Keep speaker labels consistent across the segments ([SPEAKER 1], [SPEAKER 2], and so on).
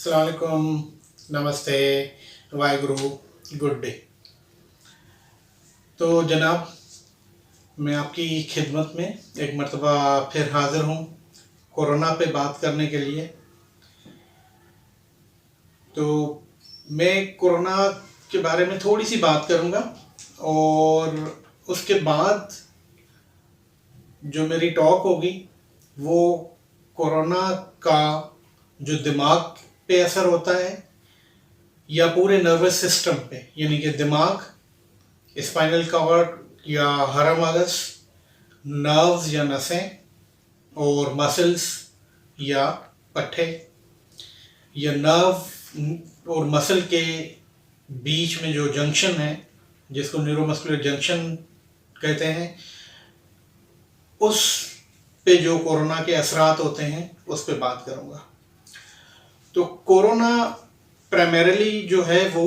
[SPEAKER 1] अस्सलाम वालेकुम, नमस्ते, वाहेगुरु, गुड डे। तो जनाब, मैं आपकी खिदमत में एक मर्तबा फिर हाज़िर हूँ कोरोना पे बात करने के लिए। तो मैं कोरोना के बारे में थोड़ी सी बात करूँगा और उसके बाद जो मेरी टॉक होगी वो कोरोना का जो दिमाग पे असर होता है या पूरे नर्वस सिस्टम पे, यानी कि दिमाग, स्पाइनल कॉर्ड या हरामगस, नर्व्स या नसें और मसल्स या पट्टे या नर्व और मसल के बीच में जो जंक्शन है जिसको न्यूरोमस्कुलर जंक्शन कहते हैं, उस पे जो कोरोना के असरात होते हैं उस पे बात करूँगा। तो कोरोना प्राइमरीली जो है वो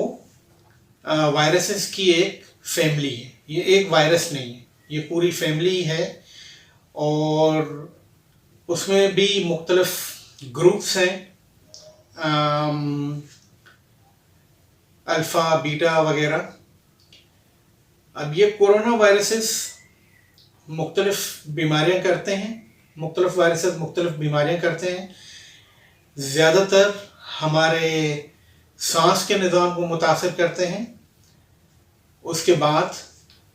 [SPEAKER 1] वायरसेस की एक फैमिली है। ये एक वायरस नहीं है, ये पूरी फैमिली है और उसमें भी मुख्तलिफ ग्रुप्स हैं, अल्फ़ा बीटा वगैरह। अब ये कोरोना वायरसेस मुख्तलिफ बीमारियां करते हैं, मुख्तलिफ वायरसेस मुख्तलिफ बीमारियां करते हैं। ज़्यादातर हमारे सांस के निज़ाम को मुतासिर करते हैं, उसके बाद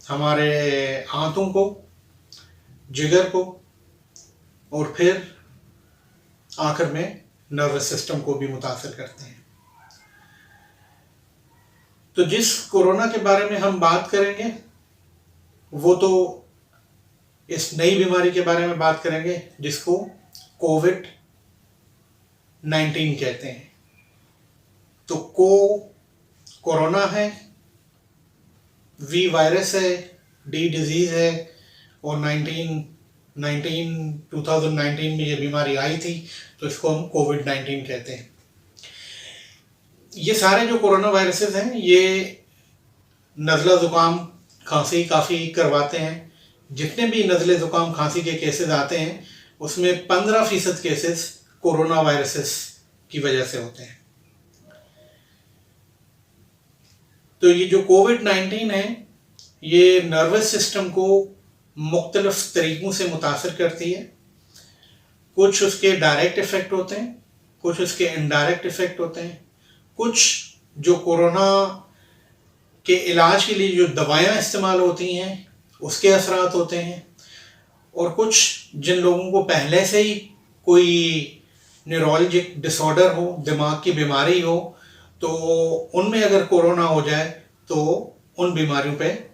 [SPEAKER 1] हमारे आंतों को, जिगर को और फिर आखिर में नर्वस सिस्टम को भी मुतासिर करते हैं। तो जिस कोरोना के बारे में हम बात करेंगे वो तो इस नई बीमारी के बारे में बात करेंगे जिसको कोविड-19 कहते हैं। तो कोरोना है, वी वायरस है, डी डिजीज़ है और 2019 में ये बीमारी आई थी, तो इसको हम कोविड-19 कहते हैं। ये सारे जो कोरोना वायरसेस हैं ये नज़ला ज़ुकाम खांसी काफ़ी करवाते हैं। जितने भी नज़ले ज़ुकाम खांसी के केसेस आते हैं उसमें 15% केसेस कोरोना वायरसेस की वजह से होते हैं। तो ये जो कोविड-19 है ये नर्वस सिस्टम को मुख्तलिफ तरीक़ों से मुतासिर करती है। कुछ उसके डायरेक्ट इफ़ेक्ट होते हैं, कुछ उसके इनडायरेक्ट इफ़ेक्ट होते हैं। कुछ जो कोरोना के इलाज के लिए जो दवाइयाँ इस्तेमाल होती हैं उसके असरात होते हैं और कुछ जिन लोगों को पहले से ही कोई न्यूरोलॉजिक डिसऑर्डर हो, दिमाग की बीमारी हो, तो उनमें अगर कोरोना हो जाए तो उन बीमारियों पे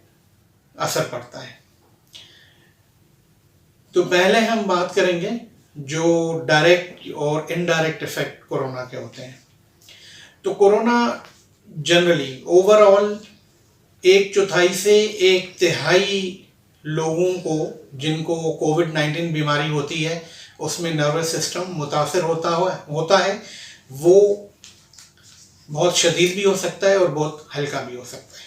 [SPEAKER 1] असर पड़ता है। तो पहले हम बात करेंगे जो डायरेक्ट और इनडायरेक्ट इफ़ेक्ट कोरोना के होते हैं। तो कोरोना जनरली ओवरऑल 1/4 से 1/3 लोगों को जिनको कोविड-19 बीमारी होती है उसमें नर्वस सिस्टम मुतासिर होता है। वो बहुत शदीद भी हो सकता है और बहुत हल्का भी हो सकता है।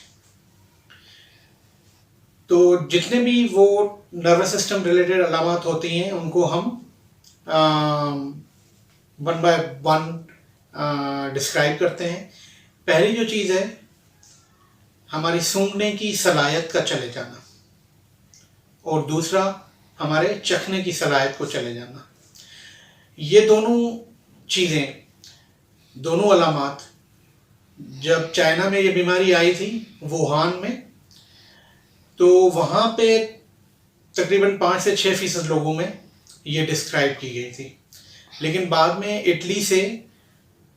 [SPEAKER 1] तो जितने भी वो नर्वस सिस्टम रिलेटेड अलामत होती हैं उनको हम वन बाय वन डिस्क्राइब करते हैं। पहली जो चीज़ है हमारी सूंघने की सलाहियत का चले जाना और दूसरा हमारे चखने की सलाहियत को चले जाना। ये दोनों चीज़ें, दोनों अलामत जब चाइना में ये बीमारी आई थी वुहान में, तो वहाँ पे तकरीबन 5 से 6% लोगों में ये डिस्क्राइब की गई थी, लेकिन बाद में इटली से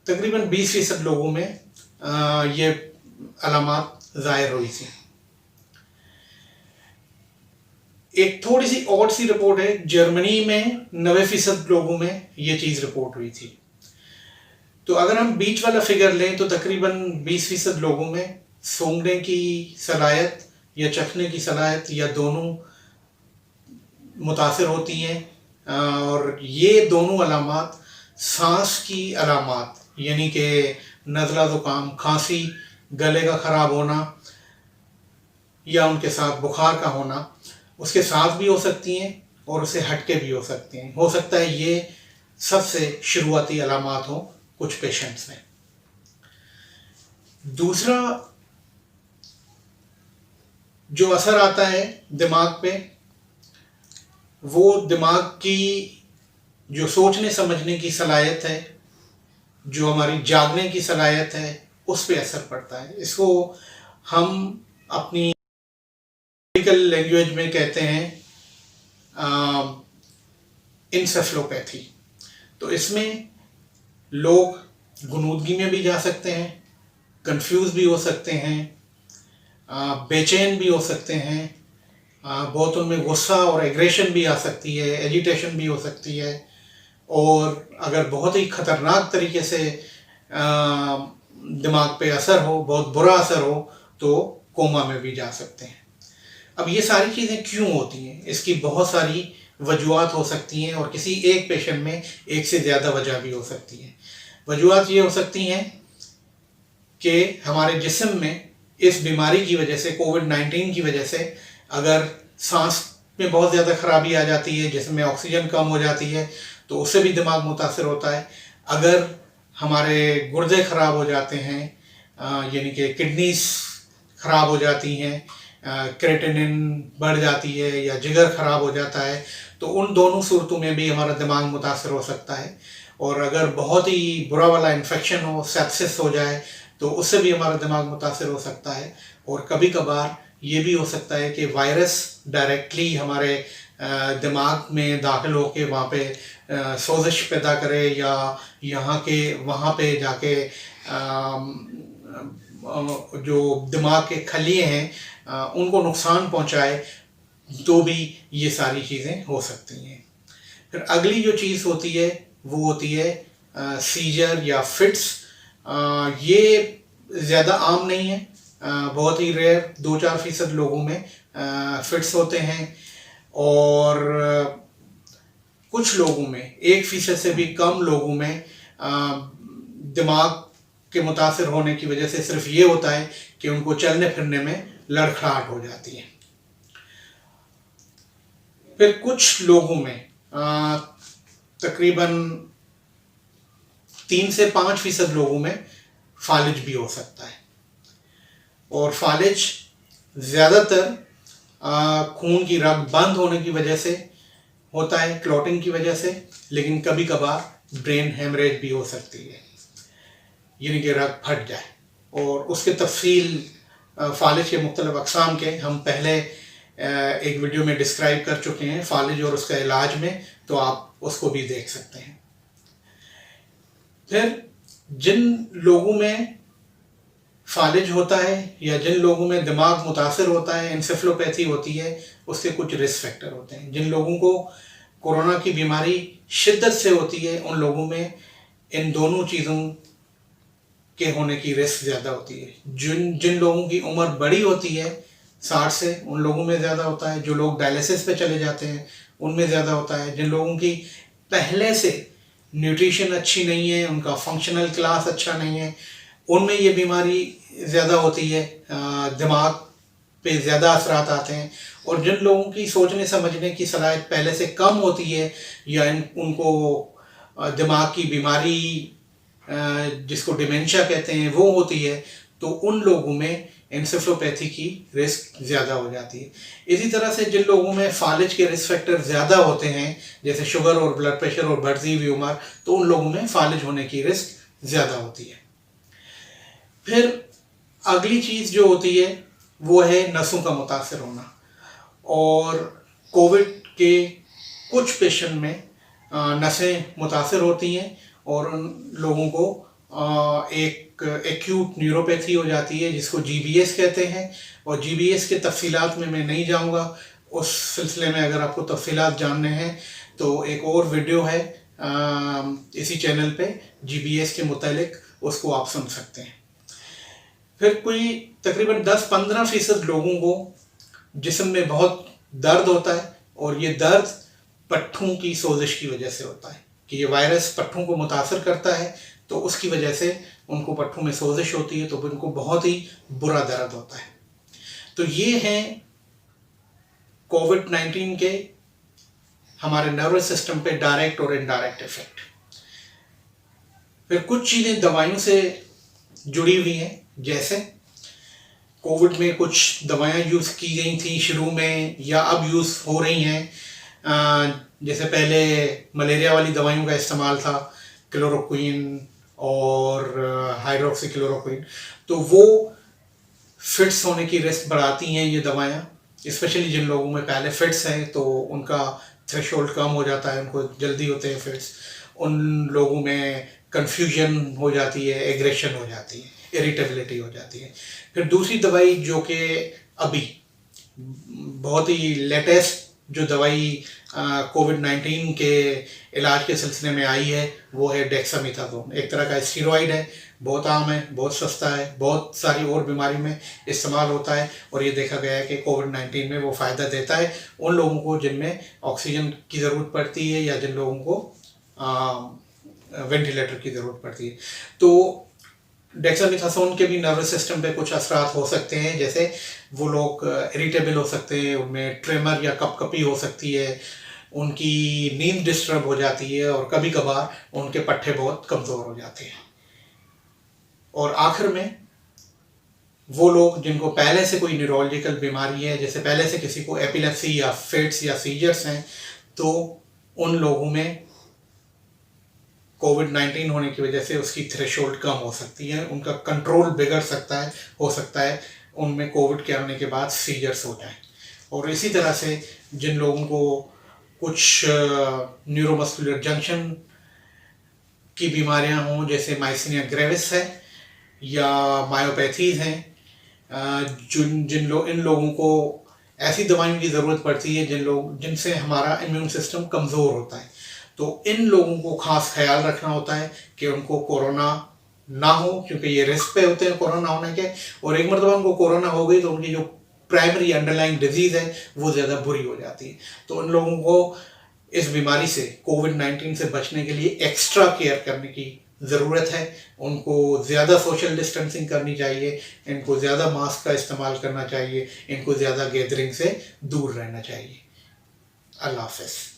[SPEAKER 1] तकरीबन 20% लोगों में ये अलामत ज़ाहिर हुई थी। एक थोड़ी सी और सी रिपोर्ट है, जर्मनी में 90% लोगों में ये चीज़ रिपोर्ट हुई थी। तो अगर हम बीच वाला फिगर लें तो तकरीबन 20% लोगों में सूंघने की सलाहियत या चखने की सलाहियत या दोनों मुतासिर होती हैं और ये दोनों अलामत सांस की अलामत यानी कि नज़ला ज़ुकाम, खांसी, गले का ख़राब होना या उनके साथ बुखार का होना उसके साथ भी हो सकती हैं और उससे हटके भी हो सकती हैं। हो सकता है ये सबसे शुरुआती अलामत हों कुछ पेशेंट्स में। दूसरा जो असर आता है दिमाग पे, वो दिमाग की जो सोचने समझने की सलाहियत है, जो हमारी जागने की सलाहियत है, उस पे असर पड़ता है। इसको हम अपनी मेडिकल लैंग्वेज में कहते हैं इंसेफ्लोपैथी। तो इसमें लोग गुनूदगी में भी जा सकते हैं, कंफ्यूज भी हो सकते हैं, बेचैन भी हो सकते हैं, बहुत उनमें गुस्सा और एग्रेशन भी आ सकती है, एजिटेशन भी हो सकती है, और अगर बहुत ही खतरनाक तरीके से दिमाग पे असर हो, बहुत बुरा असर हो, तो कोमा में भी जा सकते हैं। अब ये सारी चीज़ें क्यों होती हैं? इसकी बहुत सारी वजूहात हो सकती हैं, और किसी एक पेशेंट में एक से ज़्यादा वजह भी हो सकती हैं। वजूहात ये हो सकती हैं कि हमारे जिस्म में इस बीमारी की वजह से, कोविड-19 की वजह से, अगर सांस में बहुत ज़्यादा खराबी आ जाती है, जिसमें ऑक्सीजन कम हो जाती है, तो उससे भी दिमाग मुतासर होता है। अगर हमारे गुर्दे ख़राब हो जाते हैं, यानी कि किडनीज ख़राब हो जाती हैं, क्रेटिनिन बढ़ जाती है, या जिगर ख़राब हो जाता है, तो उन दोनों सूरतों में भी हमारा दिमाग मुतासर हो सकता है। और अगर बहुत ही बुरा वाला इन्फेक्शन हो, सेप्सिस हो जाए, तो उससे भी हमारा दिमाग मुतासर हो सकता है। और कभी कभार ये भी हो सकता है कि वायरस डायरेक्टली हमारे दिमाग में दाखिल होके वहाँ पे सोजिश पैदा करे, या यहाँ के वहाँ पे जाके जो दिमाग के खलिए हैं उनको नुकसान पहुँचाए, तो भी ये सारी चीज़ें हो सकती हैं। फिर अगली जो चीज़ होती है वो होती है सीजर या फिट्स। ये ज़्यादा आम नहीं है, बहुत ही रेयर 2-4% लोगों में फिट्स होते हैं, और कुछ लोगों में 1% से भी कम लोगों में दिमाग के मुतासर होने की वजह से सिर्फ ये होता है कि उनको चलने फिरने में लड़खड़ाहट हो जाती है। फिर कुछ लोगों में तकरीबन 3 से 5% लोगों में फालिज भी हो सकता है, और फालिज ज़्यादातर खून की रग बंद होने की वजह से होता है, क्लॉटिंग की वजह से, लेकिन कभी कभार ब्रेन हेमरेज भी हो सकती है, यानी कि रग फट जाए। और उसके तफसील फालिज के मुख्तलिफ अक़साम के हम पहले एक वीडियो में डिस्क्राइब कर चुके हैं, फालिज और उसका इलाज में, तो आप उसको भी देख सकते हैं। फिर जिन लोगों में फालिज होता है या जिन लोगों में दिमाग मुतासर होता है, एन्सेफलोपैथी होती है, उसके कुछ रिस्क फैक्टर होते हैं। जिन लोगों को कोरोना की बीमारी शिद्दत से होती है, उन लोगों में इन दोनों चीज़ों के होने की रिस्क ज़्यादा होती है। जिन लोगों की उम्र बड़ी होती है 60 से, उन लोगों में ज़्यादा होता है। जो लोग डायलिसिस पे चले जाते हैं उनमें ज़्यादा होता है। जिन लोगों की पहले से न्यूट्रिशन अच्छी नहीं है, उनका फंक्शनल क्लास अच्छा नहीं है, उनमें ये बीमारी ज़्यादा होती है, दिमाग पे ज़्यादा असरात आते हैं। और जिन लोगों की सोचने समझने की सलाहियत पहले से कम होती है, या उनको दिमाग की बीमारी जिसको डिमेंशिया कहते हैं वो होती है, तो उन लोगों में एन्सेफलोपैथी की रिस्क ज़्यादा हो जाती है। इसी तरह से जिन लोगों में फालिज के रिस्क फैक्टर ज़्यादा होते हैं, जैसे शुगर और ब्लड प्रेशर और बढ़ती हुई उम्र, तो उन लोगों में फालिज होने की रिस्क ज़्यादा होती है। फिर अगली चीज़ जो होती है वो है नसों का मुतासर होना। और कोविड के कुछ पेशेंट में नसें मुतासर होती हैं, और उन लोगों को एक एक्यूट न्यूरोपैथी हो जाती है, जिसको GBS कहते हैं। और GBS के तफसीलात में मैं नहीं जाऊंगा। उस सिलसिले में अगर आपको तफसीलात जानने हैं तो एक और वीडियो है इसी चैनल पे GBS के मुतालिक, उसको आप सुन सकते हैं। फिर कोई तकरीबन 10-15% लोगों को जिस्म में बहुत दर्द होता है, और ये दर्द पट्ठों की सोजिश की वजह से होता है, कि ये वायरस पट्ठों को मुतासर करता है, तो उसकी वजह से उनको पट्ठों में सोजिश होती है, तो उनको बहुत ही बुरा दर्द होता है। तो ये हैं कोविड-19 के हमारे नर्वस सिस्टम पे डायरेक्ट और इनडायरेक्ट इफेक्ट। फिर कुछ चीज़ें दवाइयों से जुड़ी हुई हैं, जैसे कोविड में कुछ दवाएं यूज़ की गई थी शुरू में या अब यूज़ हो रही हैं। जैसे पहले मलेरिया वाली दवाइयों का इस्तेमाल था, क्लोरोक्विन और हाइड्रोक्सीक्लोरोक्विन, तो वो फिट्स होने की रिस्क बढ़ाती हैं ये दवाएं, स्पेशली जिन लोगों में पहले फिट्स हैं तो उनका थ्रेशोल्ड कम हो जाता है, उनको जल्दी होते हैं फिट्स। उन लोगों में कन्फ्यूजन हो जाती है, एग्रेशन हो जाती है, इरिटेबिलिटी हो जाती है। फिर दूसरी दवाई जो कि अभी बहुत ही लेटेस्ट जो दवाई कोविड-19 के इलाज के सिलसिले में आई है वो है डेक्सामेथासोन। एक तरह का स्टीरॉइड है, बहुत आम है, बहुत सस्ता है, बहुत सारी और बीमारी में इस्तेमाल होता है और ये देखा गया है कि कोविड-19 में वो फ़ायदा देता है उन लोगों को जिनमें ऑक्सीजन की ज़रूरत पड़ती है या जिन लोगों को वेंटिलेटर की ज़रूरत पड़ती है। तो डेक्सामेथासोन के भी नर्वस सिस्टम पे कुछ असरात हो सकते हैं, जैसे वो लोग इरिटेबल हो सकते हैं, उनमें ट्रेमर या कपकपी हो सकती है, उनकी नींद डिस्टर्ब हो जाती है और कभी कभार उनके पट्टे बहुत कमज़ोर हो जाते हैं। और आखिर में वो लोग जिनको पहले से कोई न्यूरोलॉजिकल बीमारी है, जैसे पहले से किसी को एपिलेप्सी या फिट्स या सीजर्स हैं, तो उन लोगों में कोविड-19 होने की वजह से उसकी थ्रेशोल्ड कम हो सकती है, उनका कंट्रोल बिगड़ सकता है, हो सकता है उनमें कोविड के आने के बाद सीजर्स हो जाएं। और इसी तरह से जिन लोगों को कुछ न्यूरोमस्कुलर जंक्शन की बीमारियां हों, जैसे माइस्थेनिया ग्रेविस है या मायोपैथीज हैं, इन लोगों को ऐसी दवाइयों की ज़रूरत पड़ती है जिनसे हमारा इम्यून सिस्टम कमज़ोर होता है। तो इन लोगों को खास ख्याल रखना होता है कि उनको कोरोना ना हो, क्योंकि ये रिस्क पे होते हैं कोरोना होने के, और एक मरतबा उनको कोरोना हो गई तो उनकी जो प्राइमरी अंडरलाइंग डिजीज़ है वो ज़्यादा बुरी हो जाती है। तो उन लोगों को इस बीमारी से कोविड-19 से बचने के लिए एक्स्ट्रा केयर करने की ज़रूरत है। उनको ज़्यादा सोशल डिस्टेंसिंग करनी चाहिए, इनको ज़्यादा मास्क का इस्तेमाल करना चाहिए, इनको ज़्यादा गैदरिंग से दूर रहना चाहिए। अल्लाह हाफ़िज़।